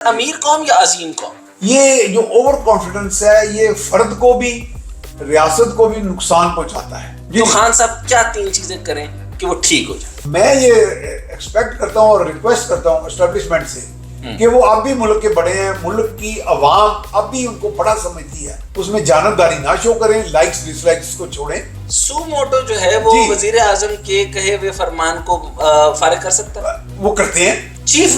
امیر قوم یا عظیم قوم؟ یہ جو اوور کانفیڈنس ہے یہ فرد کو بھی ریاست کو بھی نقصان پہنچاتا ہے. تو خان صاحب کیا تین چیزیں کریں کہ وہ ٹھیک ہو جائے؟ میں یہ ایکسپیکٹ کرتا ہوں اور ریکویسٹ کرتا ہوں اسٹیبلشمنٹ سے کہ وہ اب بھی ملک کے بڑے ہیں, ملک کی عوام اب بھی ان کو بڑا سمجھتی ہے, اس میں جانبداری نہ شو کریں, لائکس ڈس لائکس کو چھوڑیں. سو موٹو جو ہے وہ وزیر اعظم کے کہے ہوئے فرمان کو فارغ کر سکتا ہے؟ وہ کرتے ہیں. چیف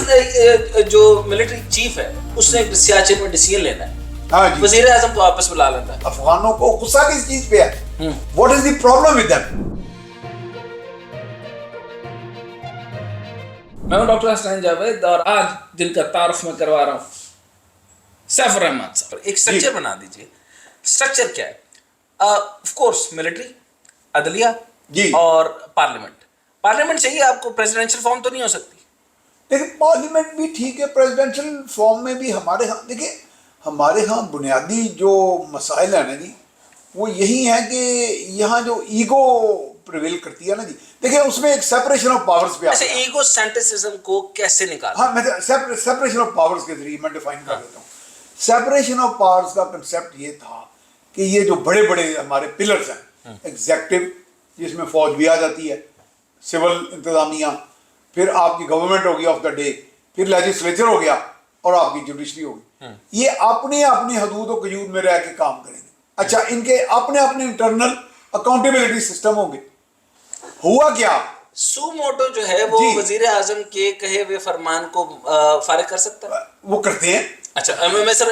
جو ملٹری چیف ہے اس نے سیاچن میں ڈیسیژن لینا ہے, ہاں جی, وزیر اعظم کو واپس بلا لیتا ہے. افغانوں کو غصہ کس چیز پہ ہے؟ What is the problem with them? میں ہوں ڈاکٹر حسنین جاوید اور آج جن کا تعارف میں کروا رہا ہوں سیف الرحمان صاحب. ایک سٹرکچر بنا دیجئے. سٹرکچر کیا ہے؟ آف کورس ملٹری, عدلیہ جی, اور پارلیمنٹ. پارلیمنٹ چاہیے آپ کو, پریزیڈنشل فارم تو نہیں ہو سکتی. لیکن پارلیمنٹ بھی ٹھیک ہے, پریزیڈنشل فارم میں بھی ہمارے ہاں دیکھیں, ہمارے ہاں بنیادی جو مسائل ہیں نا جی وہ یہی ہیں کہ یہاں جو ایگو پریویل کرتی ہے نا جی, دیکھیں اس میں ایک سیپریشن آف پاورز پہ ایسے ایگو سینٹسزم کو کیسے نکالیں؟ ہاں, میں سیپریشن آف پاورز کے ذریعے میں ڈیفائن کر دیتا ہوں. سیپریشن آف پاورز کا کنسیپٹ یہ تھا کہ یہ جو بڑے بڑے ہمارے پلرز ہیں, ایگزیکٹو جس میں فوج بھی آ جاتی ہے, سول انتظامیہ, پھر آپ کی گورنمنٹ ہوگی آف دا ڈے, پھر لیجسلیچر ہو گیا اور آپ کی جوڈیشری ہوگی, یہ اپنے اپنی حدود و قیود میں رہ کے کام کریں گے. اچھا, ان کے اپنے اپنے انٹرنل اکاؤنٹیبلٹی سسٹم ہوں گے. ہوا کیا, سو موٹو جو ہے وہ وزیر اعظم کے کہے ہوئے فرمان کو فارغ کر سکتا ہے؟ وہ کرتے ہیں. اچھا میں سر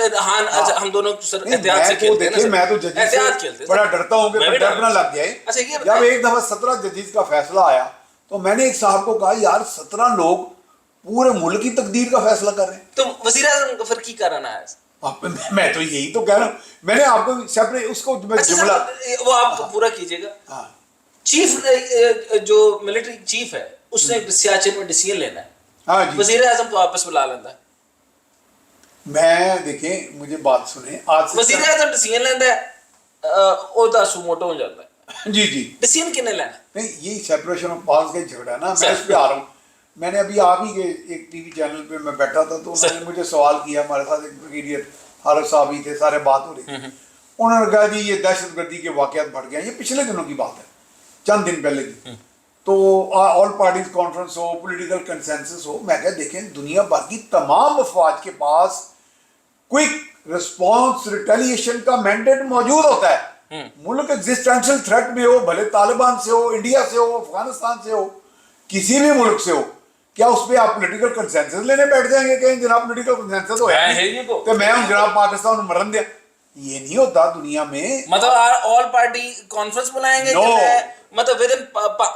ہم دونوں سر احتیاط سے کھیلتے ہیں نا. میں تو ججز سے بڑا ڈرتا ہوں کہ ڈر نہ لگ جائے. جب ایک دفعہ 17 ججز کا فیصلہ آیا تو میں نے ایک صاحب کو کہا یار 17 لوگ پورے ملک کی تقدیر کا فیصلہ کر رہے ہیں, تو وزیر اعظم کا فرق کی کرانا ہے؟ میں تو یہی تو کہہ رہا ہوں. میں نے آپ کو سیپریٹ اس کو جملہ وہ آپ پورا کیجیے گا. چیف جو ملٹری چیف ہے اس نے سیاچن میں ڈیسیژن لینا ہے, ہاں جی, وزیر اعظم کو واپس بلا لیتا ہے. میں دیکھیں مجھے بات سنیں, آج وزیر اعظم ڈیسیژن لینا ہے, عہدہ سو موٹو ہو جاتا ہے. جی جی, ڈیسیژن کنے لینا ہے؟ نہیں, یہی سیپریشن آف پاورز کا ہی جھگڑا ہے نا. میں اس پہ آ رہا ہوں. میں نے ابھی آپ ہی کے ایک ٹی وی چینل پہ میں بیٹھا تھا تو انہوں نے مجھے سوال کیا, ہمارے ساتھ ایک بریگیڈیئر حارث صاحب ہی تھے, سارے بات ہو رہی تھی. انہوں نے کہا جی یہ دہشت گردی کے واقعات بڑھ گئے. یہ پچھلے دنوں کی بات ہے, چند دن پہلے کی. تو آل پارٹیز کانفرنس ہو, پولیٹیکل کنسنسس ہو, میں کہا دیکھیں دنیا بھر کی تمام افواج کے پاس کوئک رسپانس ریٹیلیشن کا مینڈیٹ موجود ہوتا ہے. ملک ایگزسٹینشل تھریٹ میں ہو, بھلے طالبان سے ہو, انڈیا سے ہو, افغانستان سے ہو, کسی بھی ملک سے ہو, کیا اس پہ آپ پولیٹیکل کنسنسس لینے بیٹھ جائیں گے کہ جناب پولیٹیکل کنسنسس ہو تو میں ہوں جناب پاکستان مرن دیا؟ یہ نہیں ہوتا دنیا میں. مطلب آل پارٹی کانفرنس بلائیں گے؟ مطلب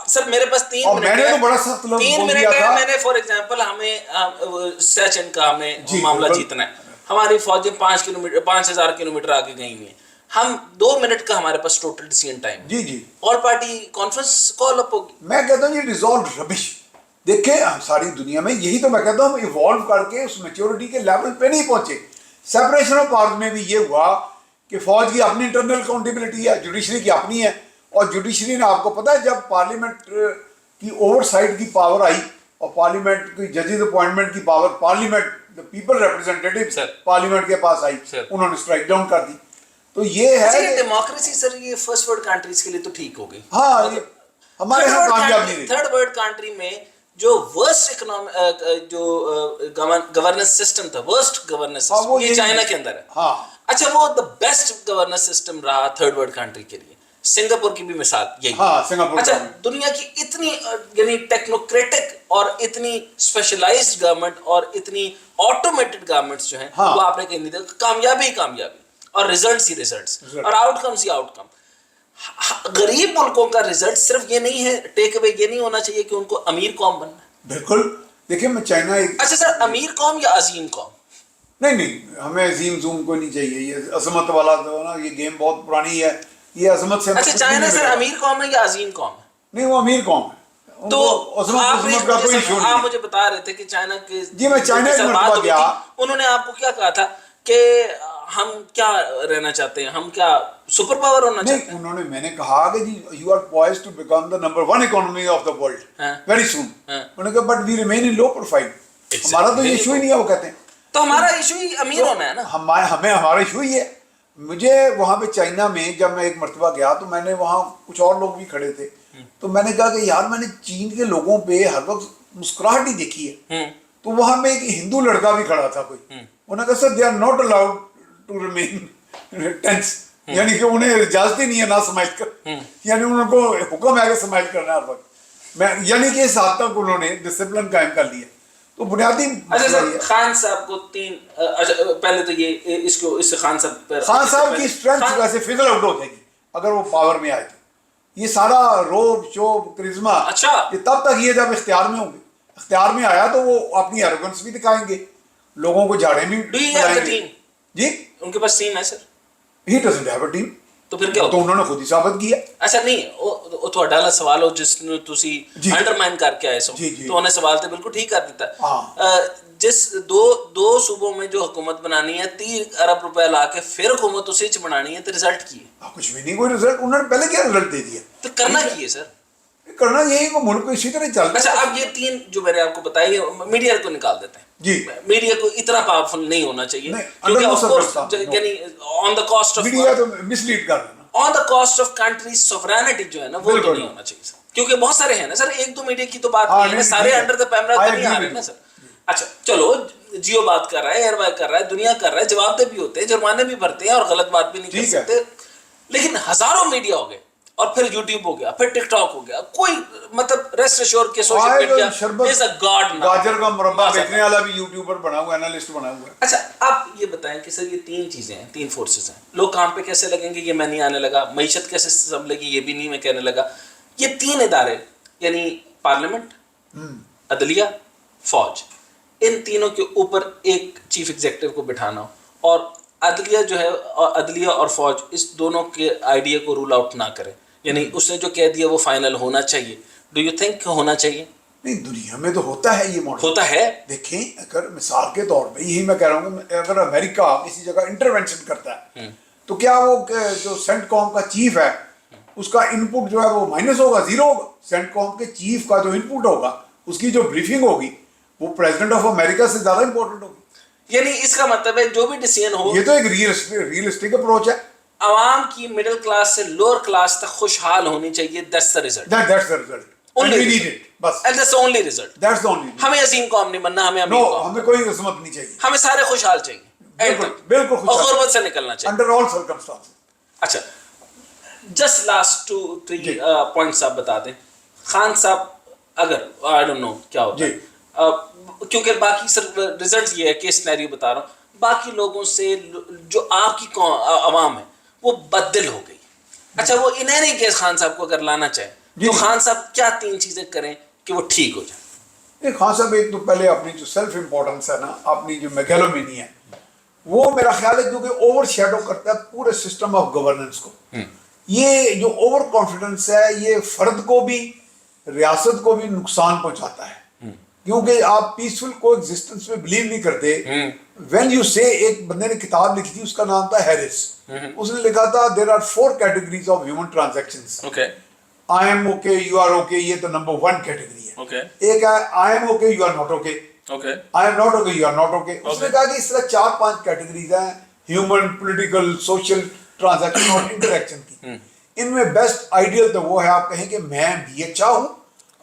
سر میرے پاس 3 منٹ میں نے تو بڑا سخت لفظ بول دیا تھا. میں نے فار ایگزامپل ہمیں سیشن کا ہمیں معاملہ جیتنا ہے, ہماری فوجیں 5000 کلومیٹر آگے گئی ہوئی ہیں, ہم 2 منٹ کا ہمارے پاس ٹوٹل ڈیسیژن ٹائم. جی جی, آل پارٹی کانفرنس کال اپ ہوگی. میں کہتا ہوں یہ ڈیزالو ربش. دیکھیں ساری دنیا میں یہی تو میں کہتا ہوں ہم ایوالو کر کے اس میچورٹی کے لیول پہ نہیں پہنچے. سیپریشن آف پاورز میں بھی یہ ہوا کہ فوج کی اپنی انٹرنل اکاؤنٹیبلٹی ہے, جوڈیشری کی اپنی ہے, اور جوڈیشری نے آپ کو پتہ ہے جب پارلیمنٹ کی اوور سائٹ کی پاور آئی اور پارلیمنٹ کی ججز اپوائنٹمنٹ کی power parliament people representative parliament کے پاس آئی, انہوں نے اسٹرائک ڈاؤن کر دی. تو یہ ہے ڈیموکریسی سر, یہ فرسٹ ورلڈ کنٹریز کے لیے تو ٹھیک ہو گئی. ہاں, ہمارے یہاں کامیاب نہیں رہی. تھرڈ ورلڈ کنٹری میں جو ورسٹ جو گورننس سسٹم تھا, ورسٹ گورننس سسٹم, یہ چائنا کے اندر ہے. ہاں, اچھا وہ دا بیسٹ گورننس سسٹم رہا تھرڈ ورلڈ کنٹری کے لیے. سنگاپور کی بھی مثال یہی. ہاں, سنگاپور. اچھا دنیا کی اتنی یعنی ٹیکنوکریٹک اور اتنی اسپیشلائزڈ گورنمنٹ اور اتنی آٹومیٹڈ گورنمنٹس جو ہیں وہ آپ نے کہیں نہیں دیکھا. کامیابی کامیابی اور ریزلٹس ہی ریزلٹس اور آؤٹ کمس ہی آؤٹ کم. غریب ملکوں کا ریزلٹ صرف یہ نہیں ہے, ٹیک اوے یہ نہیں ہونا چاہیے کہ ان کو امیر قوم بننا ہے. بالکل. دیکھیں میں چائنا ایک, اچھا سر امیر قوم یا عظیم قوم؟ نہیں ہمیں عظیم زوم کو نہیں چاہیے. یہ عظمت والا جو نا یہ گیم بہت پرانی ہے, یہ عظمت سے. اچھا چائنا سر امیر قوم ہے یا عظیم قوم ہے؟ نہیں وہ امیر قوم ہے. تو آپ مجھے بتا رہے تھے کہ چائنا کے, جی میں چائنا ایک مرتبہ گیا, انہوں نے آپ کو کیا کہا تھا کہ ہم کیا رہنا چاہتے ہیں, ہم کیا سپر پاور ہونا چاہتے ہیں؟ انہوں نے, میں نے کہا کہ جی you are poised to become the number 1 economy of the world very soon. انہوں نے کہا but we remain in low profile. ہمارا تو ایشو ہی نہیں ہے. وہ کہتے ہیں تو ہمارا ایشو ہی امیر ہونا ہے نا. ہمیں ہمارا ایشو ہی ہے. مجھے وہاں پہ چائنا میں جب میں ایک مرتبہ گیا تو میں نے وہاں کچھ اور لوگ بھی کھڑے تھے, تو میں نے کہا کہ یار میں نے چین کے لوگوں پہ ہر وقت مسکراہٹ ہی دیکھی ہے. تو وہاں میں ایک ہندو لڑکا بھی کھڑا تھا کوئی, انہوں نے کہا sir they are not allowed to remain tense, یعنی کہ انہیں اجازت ہی نہیں ہے نہ سمائل کر, یعنی ان کو حکم ہے کہ سمائل کرنا ہر وقت. میں یعنی کہ اس حد تک انہوں نے ڈسپلن قائم کر لیا. تو بنیادی اچھا سر, خان صاحب کو پہلے تو یہ اس سے خان صاحب پر, خان صاحب کی اسٹرینتھ ویسے فگر آؤٹ ہو جائے گی اگر وہ پاور میں آئے تو. یہ سارا روب شوب کرزما اچھا یہ تب تک یہ جب اختیار میں ہوں گے. اختیار میں آیا تو وہ اپنی ایروگنس بھی دکھائیں گے, لوگوں کو جھاڑے بھی دلائیں گے. جی ان کے پاس ٹیم ہے sir. He doesn't have a team. تو پھر کیا تو انہوں نے خود ہی ثابت کیا. اچھا نہیں وہ تھوڑا والا سوال ہو جس نے تسی انڈرمائن کر کے آئے سو, تو انہیں سوال تو بالکل ٹھیک کر دیتا. جس دو صوبوں میں جو حکومت بنانی ہے 30 ارب روپے لا کے پھر حکومت اسی چ بنانی ہے, تو رزلٹ کی ہے؟ کچھ بھی نہیں, کوئی رزلٹ. انہوں نے پہلے کیا رزلٹ دے دیا. تو کرنا کی ہے سر؟ کرنا یہی کہ ملک کو اسی طرح چلتا ہے. اچھا اب یہ تین جو میں نے آپ کو بتائی میڈیا کو نکال دیتے ہیں. جی میڈیا کو اتنا پاورفل نہیں ہونا چاہیے کیونکہ آف کورس یعنی on the cost of media تو مس لیڈ کر رہا ہے, on the cost of country sovereignty جو ہے نا وہ تو نہیں ہونا چاہیے سر, کیونکہ بہت سارے ہیں نا سر, ایک دو میڈیا کی تو بات نہیں ہے, سارے انڈر دا پیمرا تو نہیں آ رہے نا سر. اچھا چلو جیو بات کر رہا ہے, ایئر وائی کر رہا ہے, دنیا کر رہا ہے, جواب دہ بھی ہوتے ہیں, جرمانے بھی بھرتے ہیں اور غلط بات بھی نہیں کر سکتے, لیکن ہزاروں میڈیا ہو گئے اور پھر یوٹیوب ہو گیا, پھر ٹک ٹاک ہو گیا, کوئی مطلب ریسٹ ایشور کے social media is a God. گاجر کا مربع بیچنے والا بھی یوٹیوبر بنا ہوا ہے, اینالسٹ بنا ہوا ہے. اچھا آپ یہ بتائیں کہ سر یہ تین چیزیں ہیں, تین فورسز ہیں, لوگ کام پہ کیسے لگیں گے یہ میں نہیں آنے لگا, معیشت کیسے سنبھلے گی یہ بھی نہیں میں کہنے لگا. یہ تین ادارے یعنی پارلیمنٹ, عدلیہ, فوج, ان تینوں کے اوپر ایک چیف ایگزیکٹو کو بٹھانا ہو, اور عدلیہ جو ہے عدلیہ اور فوج اس دونوں کے آئیڈیا کو رول آؤٹ نہ کرے, یعنی اس نے جو کہہ دیا وہ فائنل ہونا چاہیے. ڈو یو تھنک ہونا چاہیے؟ نہیں, دنیا میں تو ہوتا ہے یہ ماڈل, ہوتا ہے. دیکھیں اگر مثال کے طور پہ یہی میں کہہ رہا ہوں کہ اگر امریکہ کسی جگہ انٹرونشن کرتا ہے تو کیا وہ جو سینٹ کام کا چیف ہے اس کا ان پٹ جو ہے وہ مائنس ہوگا, زیرو ہوگا؟ سینٹ کام کے چیف کا جو ان پٹ ہوگا, اس کی جو بریفنگ ہوگی وہ پریزیڈنٹ آف امریکہ سے زیادہ امپورٹنٹ ہوگی. یعنی اس کا مطلب ہے جو بھی ڈیسیژن ہو, یہ تو ایک ریئلسٹک اپروچ ہے. عوام کی مڈل کلاس سے لوور کلاس تک خوشحال ہونی چاہیے. That's the result. That's the result. Only we need it. بس. And that's the only result. That's the only. ہمیں عظیم قوم نہیں بننا, ہمیں امیر قوم. ہمیں کوئی عظمت نہیں چاہیے. ہمیں سارے خوشحال چاہیے. بالکل خوشحال. اور غربت سے نکلنا چاہیے. Under all circumstances. اچھا just last 2-3 points آپ بتا دیں. خان صاحب اگر I don't know کیا ہوتا ہے, کیونکہ باقی سر ریزلٹ یہ ہے کہ سینیریو بتا رہا ہوں, باقی لوگوں سے جو آپ کی عوام ہے وہ بدل ہو گئی. اچھا وہ انہیں نہیں کہ خان صاحب کو اگر لانا چاہے تو خان صاحب کیا تین چیزیں کریں کہ وہ ٹھیک ہو جائے؟ خان صاحب ایک تو پہلے اپنی جو سیلف امپورٹنس ہے نا, اپنی جو میگالومینی ہے, وہ میرا خیال ہے جو کہ اوور شیڈو کرتا ہے پورے سسٹم آف گورننس کو. یہ جو اوور کانفیڈنس ہے یہ فرد کو بھی ریاست کو بھی نقصان پہنچاتا ہے, کیونکہ آپ پیسفل کو ایگزسٹنس میں بلیو نہیں کرتے. وین یو سے, ایک بندے نے کتاب لکھی تھی اس کا نام تھا ہیرس, اس نے لکھا تھا there are 4 categories of human transactions. I am okay, you are okay, یہ تو نمبر 1 کیٹیگری ہے. ایک ہے I am okay, you are not okay. I am not okay, you are not okay. اس نے کہا کہ اس طرح 4-5 کیٹیگریز ہیں ہیومن, پولیٹیکل, سوشل ٹرانزیکشن اور انٹریکشن کی. ان میں بیسٹ آئیڈیل تو وہ ہے آپ کہیں کہ میں بھی اچھا ہوں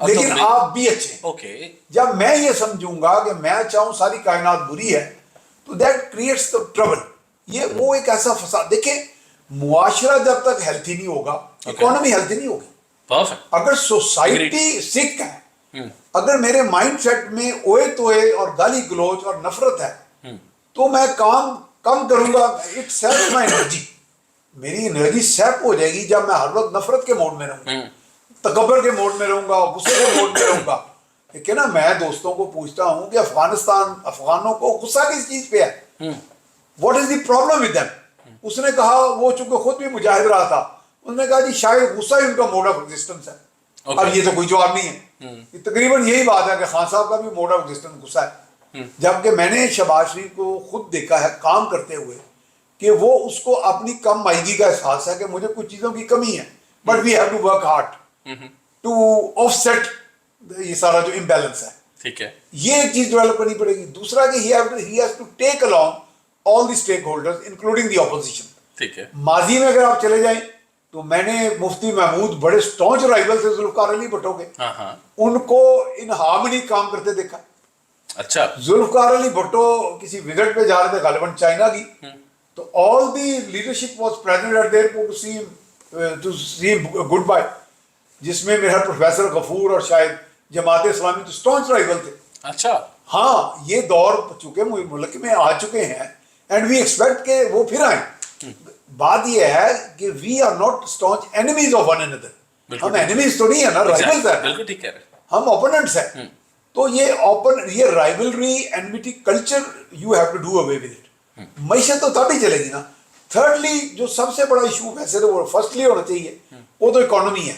لیکن آپ بھی اچھے. جب میں یہ سمجھوں گا کہ میں اچھا ہوں ساری کائنات بری ہے تو دیٹ کریٹس دا ٹربل. یہ وہ ایک ایسا فساد, دیکھیں معاشرہ جب تک ہیلتھی نہیں ہوگا اکانومی ہیلتھی نہیں ہوگی. اگر سوسائٹی سکھ ہے, اگر میرے مائنڈ سیٹ میں اوئے توئے اور گالی گلوچ اور نفرت ہے تو میں کام کم کروں گا. اٹ سیپس مائی انرجی, میری انرجی سیپ ہو جائے گی جب میں ہر وقت نفرت کے موڈ میں رہوں گا, تکبر کے موڈ میں رہوں گا, غصے کے موڈ میں رہوں گا. لیکن نا میں دوستوں کو پوچھتا ہوں کہ افغانوں کو غصہ کس چیز پہ ہے, what is the problem with them. اس نے کہا وہ چونکہ خود بھی مجاہد رہا تھا, اس نے کہا جی شاید غصہ ہی ان کا موڈ آف ایگزسٹنس ہے. اب یہ تو کوئی جواب نہیں ہے, تقریباً یہی بات ہے کہ خان صاحب کا بھی موڈ آف ایگزسٹنس غصہ ہے. جبکہ میں نے شہباز شریف کو خود دیکھا ہے کام کرتے ہوئے کہ وہ اس کو اپنی کم مائگی کا احساس ہے کہ مجھے کچھ چیزوں کی کمی ہے, but we have to work hard to offset یہ سارا جو امبیلنس ہے. ٹھیک ہے, یہ ایک چیز ڈیولپ کرنی پڑے گی. دوسرا کہ he has to take along all the stakeholders including the opposition. ٹھیک ہے, ماضی میں اگر آپ چلے جائیں تو میں نے مفتی محمود بڑے اسٹانچ رائیول تھے ذوالفقار علی بھٹو کے, ان کو ان ہارمنی کام کرتے دیکھا. اچھا, ذوالفقار علی بھٹو کسی وزٹ پہ جا رہے تھے غالباً چائنا کی, تو all the leadership was present at the airport to see him goodbye, جس میں میرا پروفیسر غفور اور شاید جماعت اسلامی تو اسٹانچ رائیول تھے. اچھا, ہاں یہ دور چکے ملک میں آ چکے ہیں اینڈ وی ایکسپیکٹ کہ وہ پھر آئیں. بات یہ ہے کہ we are not staunch enemies of one another. ہم اینیمیز تو نہیں ہے نا, رائیولز ہیں, بالکل ٹھیک ہے, ہم اوپوننٹس ہیں. تو یہ rivalry enmity culture you have to do away with it. معیشت تو تب ہی چلے گی نا. تھرڈلی جو سب سے بڑا ایشو ویسے تو وہ فرسٹلی ہونا چاہیے, وہ تو اکانومی ہے.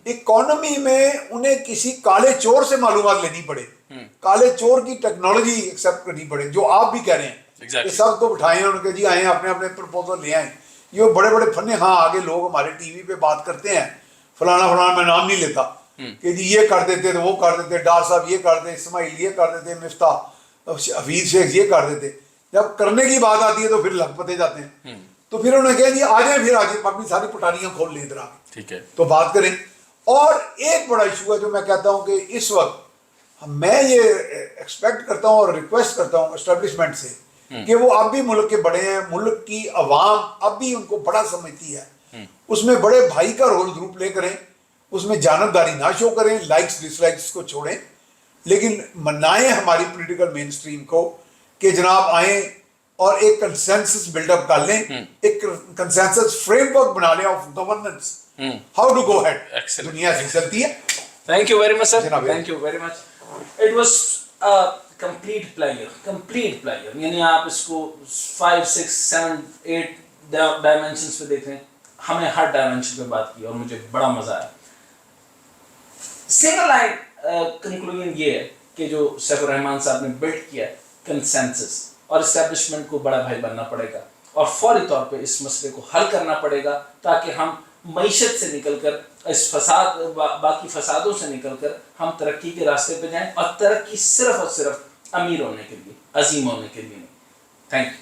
اکانومی میں انہیں کسی کالے چور سے معلومات لینی پڑے, کالے چور کی ٹیکنالوجی ایکسیپٹ کرنی پڑے, جو آپ بھی کہہ رہے ہیں کہ سب کو بٹھائیں ان کے جی آئیں اپنے اپنے پرپوزل لے آئیں. یہ بڑے بڑے فنے, ہاں آگے لوگ ہمارے ٹی وی پہ بات کرتے ہیں, فلانا فلانا میں نام نہیں لیتا, کہ جی یہ کر دیتے تو وہ کر دیتے, ڈار صاحب یہ کر دیتے, اسماعیل یہ کر دیتے, مفتاح حفیظ شیخ یہ کر دیتے. جب کرنے کی بات آتی ہے تو پھر لگ پتے جاتے ہیں. تو پھر انہوں نے کہا جی آ جائیں, پھر آ جائیں اپنی ساری پٹانیاں کھول لیں ادھر آ کے, ٹھیک ہے, تو بات کریں. اور ایک بڑا ایشو ہے جو میں کہتا ہوں کہ اس وقت میں یہ ایکسپیکٹ کرتا ہوں اور ریکویسٹ کرتا ہوں اسٹیبلشمنٹ سے کہ وہ اب بھی ملک کے بڑے ہیں, ملک کی عوام اب بھی ان کو بڑا سمجھتی ہے, اس میں بڑے بھائی کا رول ضرور پلے کریں, اس میں جانبداری نہ شو کریں, لائکس ڈس لائکس کو چھوڑیں, لیکن منائیں ہماری پولیٹیکل مین اسٹریم کو کہ جناب آئیں اور ایک کنسنسس بلڈ اپ کر لیں, ایک کنسنسس فریم ورک بنا لیں of governance, how to go ahead. دنیا سے چلتی ہے. Thank you very much sir, thank you very much. It was complete player, یعنی آپ اس کو 5 6 7 8 ڈائمینشنس پہ دیکھ رہے ہیں, ہم نے ہر ڈائمینشن پہ بات کی اور مجھے بڑا مزہ آیا. سنگل لائن کنکلوژن یہ ہے کہ جو سیف الرحمان صاحب نے بلڈ کیا کنسنسس, اور اسٹیبلشمنٹ کو بڑا بھائی بننا پڑے گا اور فوری طور پہ اس مسئلے کو حل کرنا پڑے گا, تاکہ ہم معیشت سے نکل کر اس فساد باقی فسادوں سے نکل کر ہم ترقی کے راستے پہ جائیں, اور ترقی صرف اور صرف امیر ہونے کے لیے, عظیم ہونے کے لیے نہیں. Thank you.